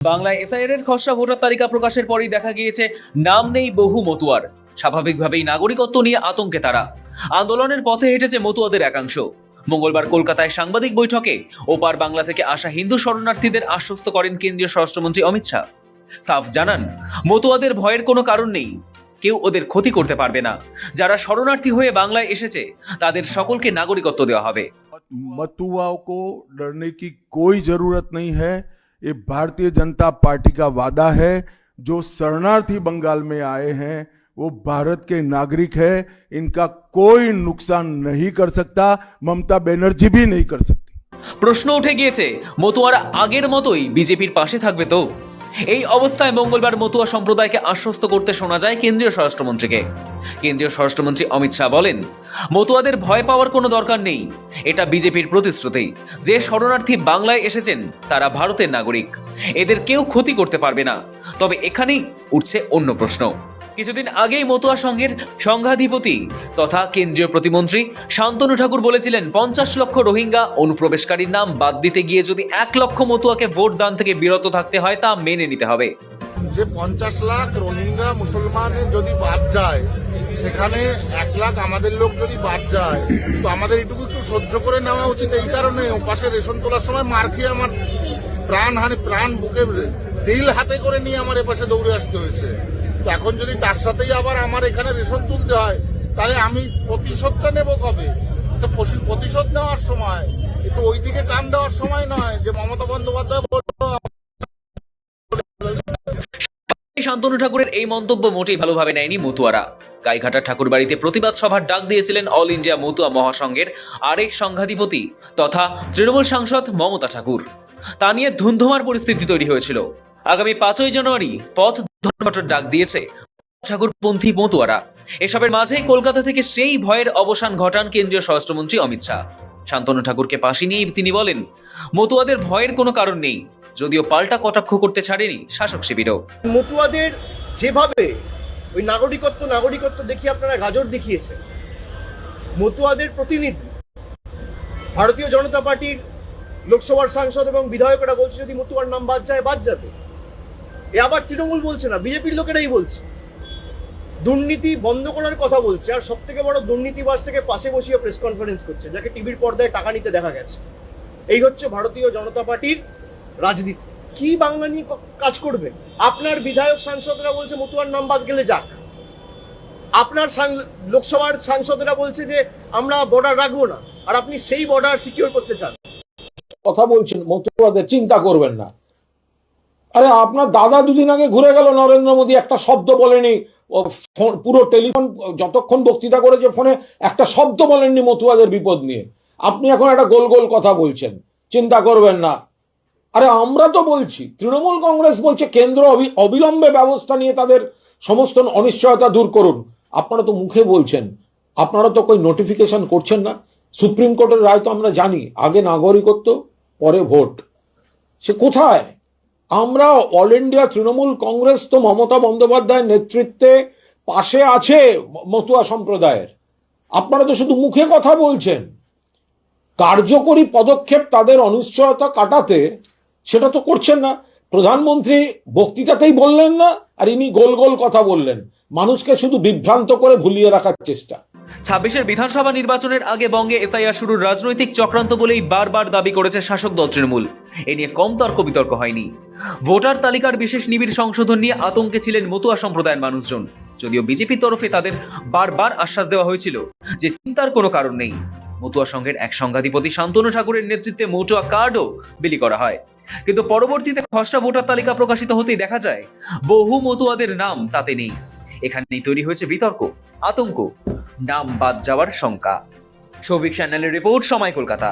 বাংলায় এসআইআর এর খসড়া ভোটার তালিকা প্রকাশের পরই দেখা গিয়েছে নাম নেই বহু মতুয়ার। স্বাভাবিকভাবেই নাগরিকত্ব নিয়ে আতঙ্কে তারা। আন্দোলনের পথে হেঁটেছে মতুয়াদের একাংশ। মঙ্গলবার কলকাতায় সাংবাদিক বৈঠকে ওপার বাংলা থেকে আসা হিন্দু শরণার্থীদের আশ্বস্ত করেন কেন্দ্রীয় স্বরাষ্ট্রমন্ত্রী অমিত শাহ। সাফ জানান, মতুয়াদের ভয়ের কোনো কারণ নেই, কেউ ওদের ক্ষতি করতে পারবে না। যারা শরণার্থী হয়ে বাংলায় এসেছে তাদের সকলকে নাগরিকত্ব দেওয়া হবে। मतुआओं को डरने की कोई जरूरत नहीं है। ये भारतीय जनता पार्टी का वादा है। जो शरणार्थी बंगाल में आए हैं वो भारत के नागरिक है, इनका कोई नुकसान नहीं कर सकता, ममता बनर्जी भी नहीं कर सकती। প্রশ্ন উঠে গিয়েছে, মতুয়ারা আগের মতোই বিজেপির পাশে থাকবে তো? এই অবস্থায় মঙ্গলবার মতুয়া সম্প্রদায়কে আশ্বস্ত করতে শোনা যায় কেন্দ্রীয় স্বরাষ্ট্রমন্ত্রীকে। কেন্দ্রীয় স্বরাষ্ট্রমন্ত্রী অমিত শাহ বলেন, মতুয়াদের ভয় পাওয়ার কোনো দরকার নেই। এটা বিজেপির প্রতিশ্রুতি যে শরণার্থী বাংলায় এসেছেন তারা ভারতের নাগরিক, এদের কেউ ক্ষতি করতে পারবে না। তবে এখানেই উঠছে অন্য প্রশ্ন। কিছুদিন আগেই মতুয়া সংঘের সংঘাধিপতি তথা কেন্দ্রীয় প্রতিমন্ত্রী শান্তনু ঠাকুর বলেছিলেন, 50 লক্ষ রোহিঙ্গা অনুপ্রবেশকারীর নাম বাদ দিতে গিয়ে যদি 1 লক্ষ মতুয়াকে ভোট দান থেকে বিরত থাকতে হয় তা মেনে নিতে হবে। যে 50 লাখ রোহিঙ্গা মুসলমানের যদি বাদ যায়, সেখানে 1 লাখ আমাদের লোক যদি বাদ যায়, তো আমাদের এটুকু একটু সহ্য করে নেওয়া উচিত। এই কারণে ওপাশে রেশন তোলার সময় মার খেয়ে আমার প্রাণ বুকে দিল হাতে করে নিয়ে আমার এপাশে দৌড়ে আসতে হয়েছে। তো এখন যদি তার সাথেই আবার আমার এখানে রেশন তুলতে হয়, তাহলে আমি প্রতিশোধটা নেব কবে? তো প্রতিশোধ নেওয়ার সময় একটু ওই দিকে কান দেওয়ার সময় নয় যে মমতা বন্দ্যোপাধ্যায় বলল। শান্তনু ঠাকুরের এই মন্তব্য মোটেই ভালোভাবে নেয়নি মতুয়ারা। গাইঘাটার ঠাকুরবাড়িতে প্রতিবাদ সভার ডাক দিয়েছিলেন অল ইন্ডিয়া মতুয়া মহাসংঘের আরেক সংঘাধিপতি তথা তৃণমূল সাংসদ মমতা ঠাকুর। তা নিয়ে ধুন্ধুমার পরিস্থিতি তৈরি হয়েছিল। আগামী 5ই জানুয়ারি পথ ধর্মঘটের ডাক দিয়েছে ঠাকুরপন্থী মতুয়ারা। এসবের মাঝেই কলকাতা থেকে সেই ভয়ের অবসান ঘটান কেন্দ্রীয় স্বরাষ্ট্রমন্ত্রী অমিত শাহ। শান্তনু ঠাকুরকে পাশে নিয়ে তিনি বলেন, মতুয়াদের ভয়ের কোনো কারণ নেই, যদিও পাল্টা কটাক্ষ করতে ছাড়েনি শাসক শিবিরও। মতুয়াদের যেভাবে ওই নাগরিকত্ব দেখিয়ে আপনারা গাজর দেখিয়েছেন, মতুয়াদের প্রতিনিধি ভারতীয় জনতা পার্টির লোকসভার সাংসদ এবং বিধায়করা বলছে যদি মতুয়ার নাম বাদ যায় বাদ যাবে। এ আবার তৃণমূল বলছে না, বিজেপির লোকেরাই বলছে। দুর্নীতি বন্ধ করার কথা বলছে, আর সব থেকে বড় দুর্নীতিবাজ থেকে পাশে বসিয়ে প্রেস কনফারেন্স করছে, যাকে টিভির পর্দায় টাকা নিতে দেখা গেছে। এই হচ্ছে ভারতীয় জনতা পার্টির রাজনীতি। কি বাংলা নিয়ে কাজ করবে? আপনার বিধায়ক সাংসদরা বলছে মতুয়ার নাম বাদ গেলে যাক, আপনার লোকসভার সাংসদরা বলছে যে আমরা বর্ডার রাখবো না, আর আপনি সেই বর্ডার সিকিউর করতে চান। কথা বলছেন মতুয়াদের চিন্তা করবেন না। আরে আপনার দাদা দুদিন আগে ঘুরে গেল, নরেন্দ্র মোদী একটা শব্দ বলেনি, পুরো টেলিফোন যতক্ষণ বক্তৃতা করেছে ফোনে একটা শব্দ বলেননি মতুয়াদের বিপদ নিয়ে। আপনি এখন একটা গোল গোল কথা বলছেন, চিন্তা করবেন না। আরে আমরা তো বলছি, তৃণমূল কংগ্রেস বলছে কেন্দ্র অবিলম্বে ব্যবস্থা নিয়ে তাদের সমস্ত অনিশ্চয়তা দূর করুন। আপনারা তো মুখে বলছেন, আপনারা তো কই নোটিফিকেশন করছেন না। সুপ্রিম কোর্টের রায় তো আমরা জানি, আগে নাগরিকত্ব পরে ভোট। সে কোথায়? আমরা অল ইন্ডিয়া তৃণমূল কংগ্রেস তো মমতা বন্দ্যোপাধ্যায়ের নেতৃত্বে পাশে আছে মতুয়া সম্প্রদায়ের। আপনারা তো শুধু মুখে কথা বলছেন, কার্যকরী পদক্ষেপ তাদের অনিশ্চয়তা কাটাতে সেটা তো করছেন না। প্রধানমন্ত্রী বক্তৃতাতেই বললেন না, আর ইনি গোল গোল কথা বললেন, মানুষকে শুধু বিভ্রান্ত করে ভুলিয়ে রাখার চেষ্টা। 26-এর বিধানসভা নির্বাচনের আগে বঙ্গে এসআইআর শুরুর রাজনৈতিক চক্রান্ত বলেই বারবার দাবি করেছে শাসক দল তৃণমূল। এ নিয়ে কম তর্ক বিতর্ক হয়নি। ভোটার তালিকার বিশেষ নিবিড় সংশোধন নিয়ে আতঙ্কে ছিলেন মতুয়া সম্প্রদায়ের মানুষজন, যদিও বিজেপির তরফে তাদের বারবার আশ্বাস দেওয়া হয়েছিল যে চিন্তার কোনো কারণ নেই। মতুয়া সংঘের এক সংঘাধিপতি শান্তনু ঠাকুরের নেতৃত্বে মতুয়া কার্ডও বিলি করা হয়। কিন্তু পরবর্তীতে খসড়া ভোটার তালিকা প্রকাশিত হতেই দেখা যায় বহু মতুয়াদের নাম তাতে নেই। এখানেই তৈরি হয়েছে বিতর্ক, আতঙ্ক, নাম বাদ যাওয়ার শঙ্কা। সৌভিক চ্যানেলের রিপোর্ট, সময়, কলকাতা।